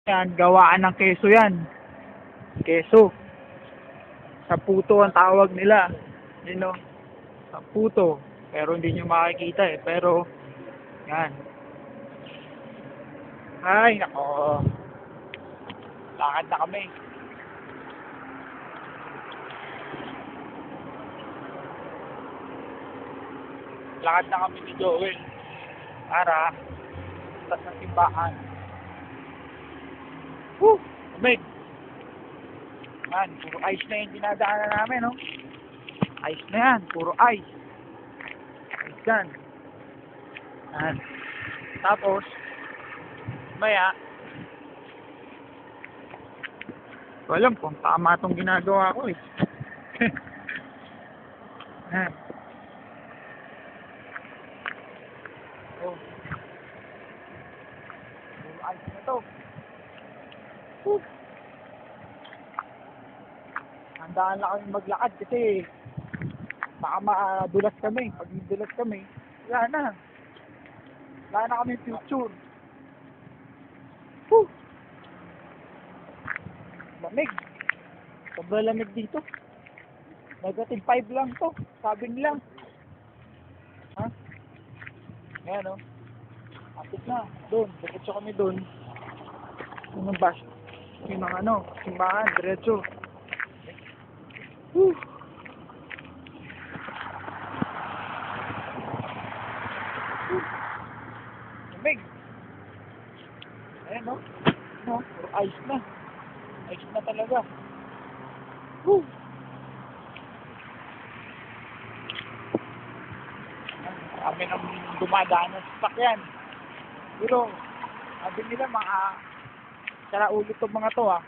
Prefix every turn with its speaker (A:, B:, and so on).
A: Yan, gawaan ng keso yan. Keso. Sa puto ang tawag nila. You know? Sa puto. Pero hindi nyo makikita eh. Pero, yan. Ay, nako. Lakad na kami. Lakad na kami ni Joel. Para, tas ng simbahan. Woo! Amig! Yan, puro ice na yung dinadaanan namin, no? Ice na yan, puro ice. Ice yan. Yan. Tapos, maya, alam kung tama itong ginagawa ko eh. Yan. Oh. Puro ice na to. Woo! Handaan lang kami maglakad kasi baka madulas kami. Pag madulas kami, wala na. Wala na kami future. Woo! Lamig. Sobrang lamig dito. Negative 5 lang to. Sabi nila. Ha? Ayan o. Apit na. Doon. Diretso kami doon. Yung bus. Yung mga simbahan. Diretso. Woo! Lamig. Ayan no. No, puro ice na. Ice na talaga. Woo! Kami nang dumadaan ng sasakyan. Pero, sabi nila mga saraulit itong mga to ha.